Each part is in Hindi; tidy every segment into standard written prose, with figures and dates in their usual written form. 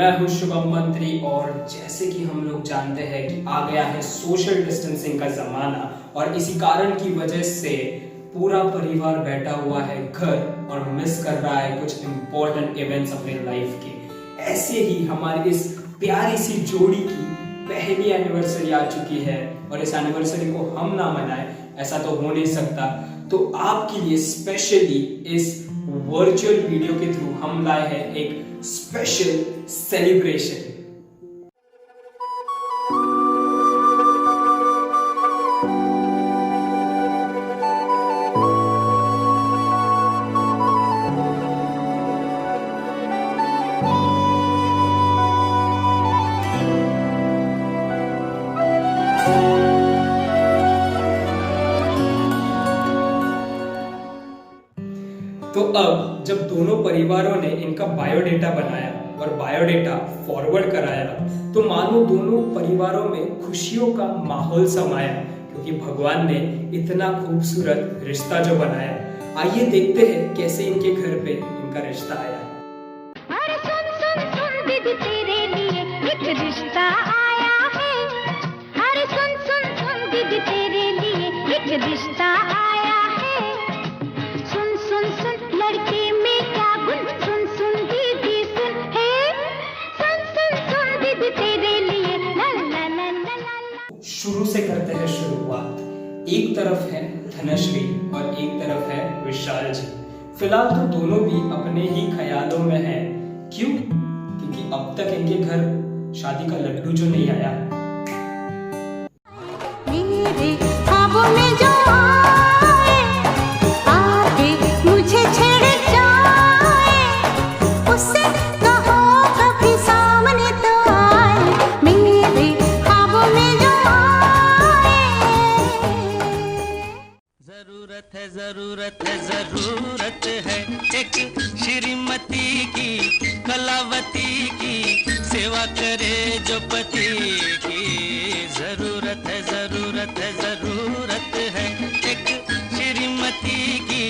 मैं हूं शुभम मंत्री और जैसे कि हम लोग जानते हैं कि आ गया है सोशल डिस्टेंसिंग का जमाना और इसी कारण की वजह से पूरा परिवार बैठा हुआ है घर और मिस कर रहा है कुछ इम्पोर्टेंट इवेंट्स अपने लाइफ के। ऐसे ही हमारी इस प्यारी सी जोड़ी की पहली एनिवर्सरी आ चुकी है और इस एनिवर्सरी को हम ना मनाएं ऐसा तो हो नहीं सकता। तो आपके लिए स्पेशली इस वर्चुअल वीडियो के थ्रू हम लाए हैं एक स्पेशल सेलिब्रेशन। तो अब जब दोनों परिवारों ने इनका बायोडेटा बनाया और बायोडेटा फॉरवर्ड कराया तो मानो दोनों परिवारों में खुशियों का माहौल समाया क्योंकि भगवान ने इतना खूबसूरत रिश्ता जो बनाया। आइए देखते हैं कैसे इनके घर पे इनका रिश्ता आया। अरे सुन सुन सुन दीदी तेरे लिए एक रिश्ता आया है। अरे सुन सुन सुन दीदी तेरे लिए एक रिश्ता आया है। सुन सुन सुन लड़के में क्या गुण, सुन सुन दीदी सुन है। सुन सुन सुन दीदी तेरे लिए ला ला ला ला ला। शुरू से करते हैं शुरुआत। एक तरफ है धनश्री और एक तरफ है विशाल जी। फिलहाल तो दोनों भी अपने ही ख्यालों में हैं। क्यों? क्योंकि अब तक इनके घर शादी का लड्डू जो नहीं आया। मेरे ख्वाबों में जो आए, आके मुझे छेड़ जाए, उससे कहो कभी सामने तो आए। मेरे ख्वाबों में जो आए। जरूरत है जरूरत है जरूरत है एक श्रीमती की, कलावती की, सेवा करे जो पति की। जरूरत है जरूरत है जरूरत है एक श्रीमती की,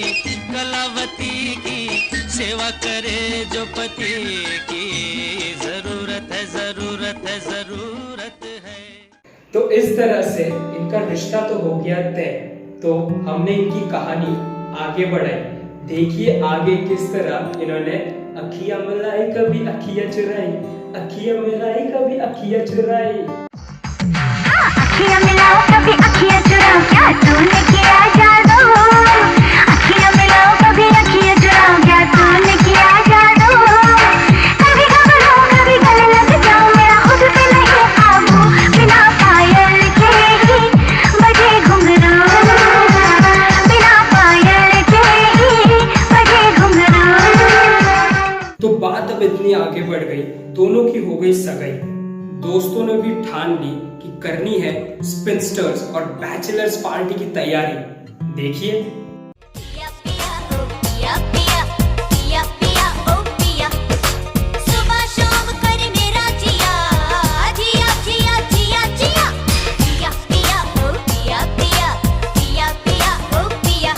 कलावती की, सेवा करे जो पति की। जरूरत है जरूरत है जरूरत है। तो इस तरह से इनका रिश्ता तो हो गया तय। तो हमने इनकी कहानी आगे बढ़ाई। देखिए आगे किस तरह इन्होंने अखियां मिलाई कभी अखियां चुराई, अखियां मिलाई कभी अखियां चुराई। अखियां मिलाओ कभी अखियां चुराओ, क्या तूने किया जादू। अखियां मिलाओ कभी अखियां चुराओ, क्या तूने किया जादू। कभी घबराओ कभी गले लग जाओ, मेरा खुद पे नहीं काबू। बिना पायल के ही बजे घुंघरू, बिना पायल के ही बजे घुंघरू। तो बात अब इतनी आगे बढ़ गई, दोनों की हो गई सगाई। दोस्तों ने भी ठान ली कि करनी है स्पिंस्टर्स और बैचलर्स पार्टी की तैयारी। देखिए पिया पिया ओ पिया पिया, पिया पिया ओ पिया, सुबह शाम करे मेरा जिया, जिया जिया जिया जिया। पिया पिया ओ पिया पिया, पिया पिया ओ पिया,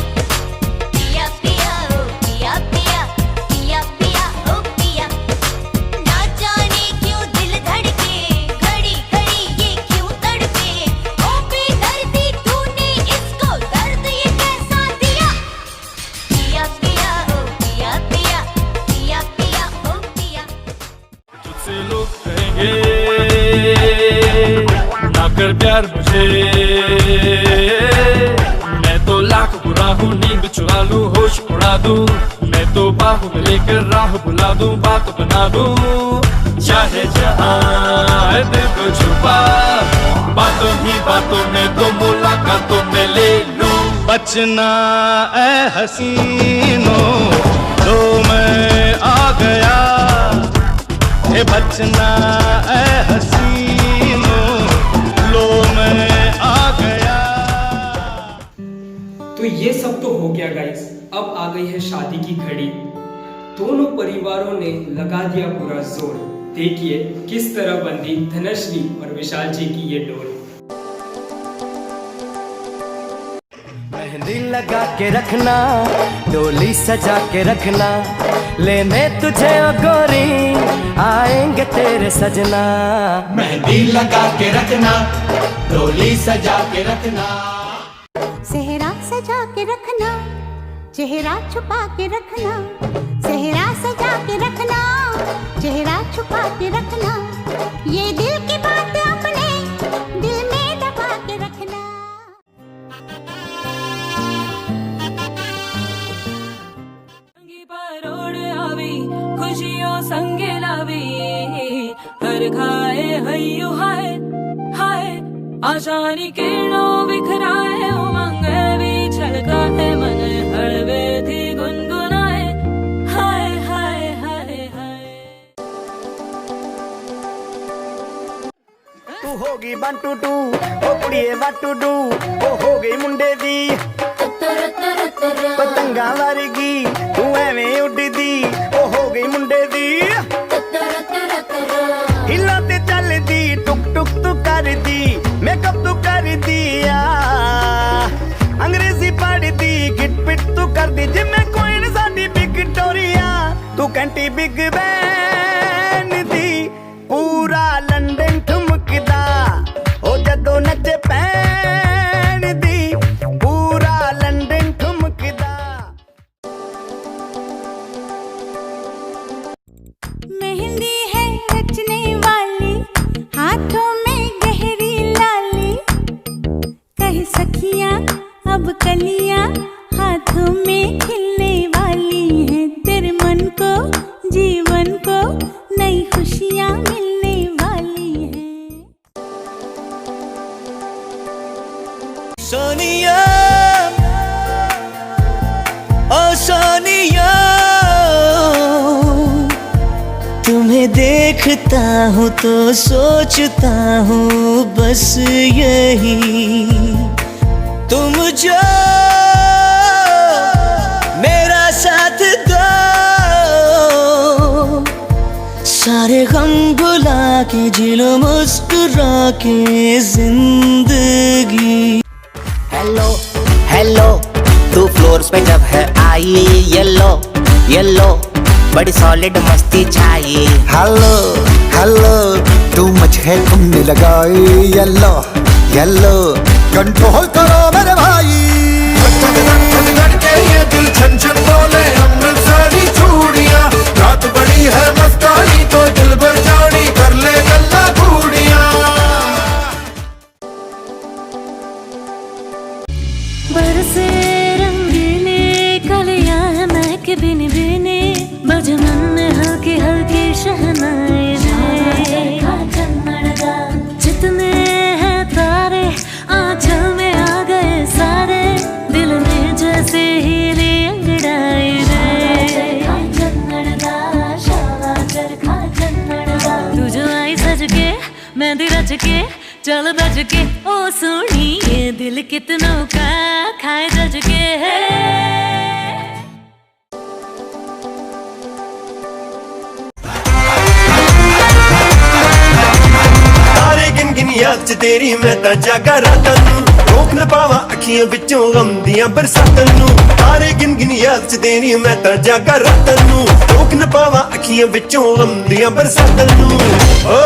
पिया पिया ओ पिया पिया, पिया पिया ओ पिया। ना जाने क्यों दिल धड़के, घड़ी घड़ी ये क्यों तड़पे। ओ बेदर्दी तूने इसको दर्द ये कैसा दिया। पिया पिया ओ पिया पिया, पिया पिया ओ पिया। तुझसे लोग कहेंगे ना कर प्यार मुझे, मैं तो लाख बुरा हूँ, नींद चुरा लूं, होश उड़ा दूं। मैं तो बाहों में लेकर राह बुला दूं, बात बना दूं। चाहे जहां है दिल को छुपा, बातों ही बातों में तो मुलाकातों में ले लूं। बचना ऐ हसीनों, लो मैं आ गया। हे बचना ऐ हसीनों, लो मैं आ गया। तो ये सब तो हो गया गाइस। अब आ गई है शादी की घड़ी। दोनों परिवारों ने लगा दिया पूरा जोर। देखिए किस तरह बंधी धनश्री और विशाल जी की ये डोर। मेहंदी मेहंदी लगा के रखना, डोली सजा के रखना, लेने तुझे ओ गोरी आएंगे तेरे सजना। मेहंदी लगा के रखना, डोली सजा के रखना। सेहरा सजा के रखना, चेहरा छुपा के रखना, सेहरा सजा के रखना, चेहरा छुपा के रखना, ये दिल की बात अपने दिल में दबा के रखना। परोड़ आवी खुशियों संगे लावी, हर खाए हय्यू हाय हाय, आशानी किरणों बिखराए, उमंग भी छलकाए, मन हड़वे थी गुनगुनाए, हाय हाय हाय हाय। तू होगी 1 2 2 ओ कुड़िए what to do, ओ हो गई मुंडे दी पतंगा वर्गी, तू एवें उड़दी, ओ हो गई मुंडे दी। हिला ते चलदी, टुक टुक तू करदी, मेकअप तू कर दिया, अंग्रेजी पढ़दी, गिट पिट तू कर दी, जिम्मे कोई साडी विक्टोरिया, तू कंटी बिग बैन दी, पूरा लंदन ठुमकदा, ओ जदों नचे पैन दी, पूरा लंदन ठुमकदा। मेहंदी है रचने वाली, हाथों में गहरी लाली, कह सखियां अब कलियां हाथों में खिलने वाली हैं, तेरे मन को जीवन को नई खुशियां मिलने वाली हैं। सोनिया ओ सोनिया, तुम्हें देखता हूँ तो सोचता हूँ बस यही, तुम जो मेरा साथ दो, सारे गम भुला के जिलो मुस्कुरा के जिंदगी। हेलो हेलो, तू फ्लोर्स पे जब है आई, येलो येलो बड़ी सॉलिड मस्ती छाई। हेलो हेलो, तू मुझे तुमने लगाई, येलो येलो कंट्रोल करो मेरे भाई। ये दिल छन छन बोले अमृतसरी चूड़ियां, रात बड़ी है मस्तानी तो दिल भर जानी कर ले गल्ला घूड़ियां। बरसे रंगीने कलियां हैं महक बिन बिने, बजे मन में हल्की हल्की शहनाई, जितने हैं तारे आंचल में आ गए सारे, दिल में जैसे हीरे अंगड़ाई रे। तू जो आई सज के मेहंदी रच के, चल बज के ओ सुनिए, दिल कितनों का खाए जज के है। याद च तेरी मैं तां जागा रातां नूं, रोक न पावां अखियां विचों गम दियां बरसातां नूं। तारे गिन गिन याद च तेरी मैं तां जागा रातां नूं, रोक न पावां अखियां विचों गम दियां बरसातां नूं। ओ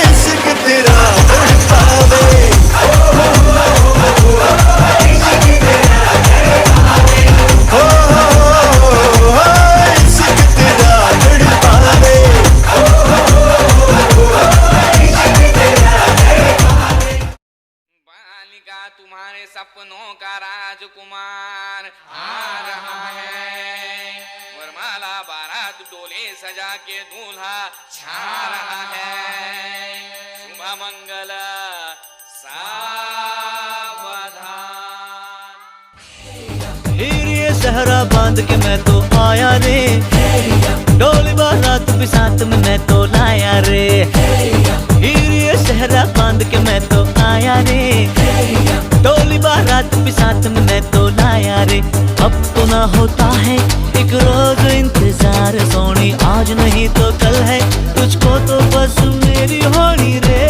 इश्क तेरा तड़पावे, तुम्हारे सपनों का राजकुमार आ रहा है, वरमाला बारात डोले सजा के दूल्हा छा रहा है, शुभ मंगल सावधान। ये सहरा बांध के मैं तो आया रे, डोली बारात भी साथ में मैं तो लाया रे। ये सहरा बांध के मैं तो आया रे, डोली बारात भी साथ में मैं तो लाया रे। अब तो ना होता है एक रोज इंतजार सोनी, आज नहीं तो कल है तुझको तो बस मेरी होनी रे।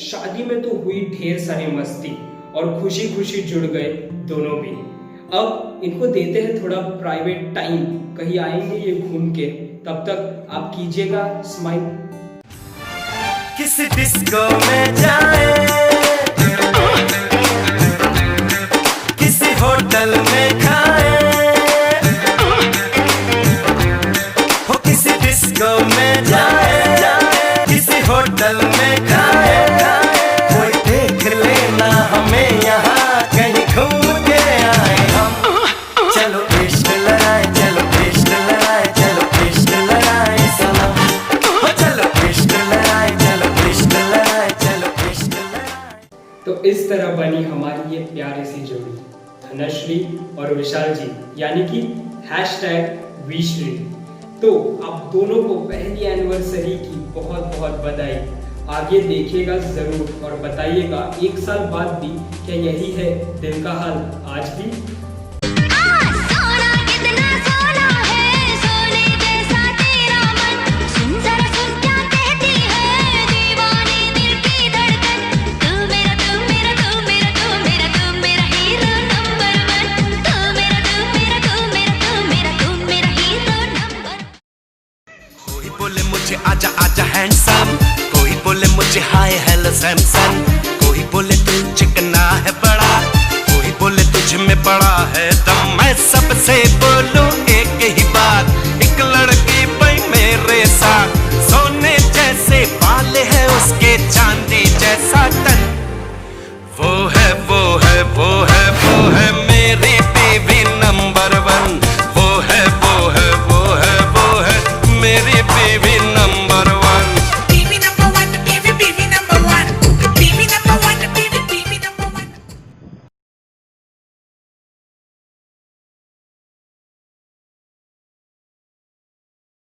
शादी में तो हुई ढेर सारी मस्ती और खुशी खुशी जुड़ गए दोनों भी। अब इनको देते हैं थोड़ा प्राइवेट टाइम, कहीं आएंगे ये घूम के, तब तक आप कीजिएगा स्माइल। किसी डिस्को में जाए, किसी होटल में खाए, हो किसी डिस्को में जाए, किसी होटल में खाए, कोई देख लेना हमें यहाँ कहीं घूम के आए हम। चलो इश्क लड़ाए, चलो इश्क लड़ाए, चलो इश्क लड़ाए सनम, हो चलो इश्क लड़ाए, चलो इश्क लड़ाए, चलो इश्क लड़ाए। तो इस तरह बनी हमारी ये प्यारी सी जोड़ी, धनश्री और विशाल जी, यानी कि #वीश्री। तो आप दोनों को पहली एनिवर्सरी की बहुत बहुत बधाई। आगे देखिएगा जरूर और बताइएगा 1 साल बाद भी क्या यही है दिल का हाल आज भी। सोना कितना सोना है, सोने जैसा तेरा मन, सुन जरा सुन क्या कहती है दीवानी दिल की धड़कन। तू मेरा तू मेरा तू मेरा तू मेरा तू मेरा हीरो नंबर 1, तू मेरा तू मेरा तू मेरा तू मेरा तू मेरा हीरो नंबर। कोई बोले मुझे आजा आजा हैंडसम, कोई बोले मुझे हाय हेलो सैमसन, कोई बोले तू चिकना है बड़ा, कोई बोले तुझ में बड़ा है दम। मैं सबसे बोलूं एक ही बात, एक लड़की पई मेरे साथ, सोने जैसे बाल है उसके चांदी जैसा तन, वो है वो है वो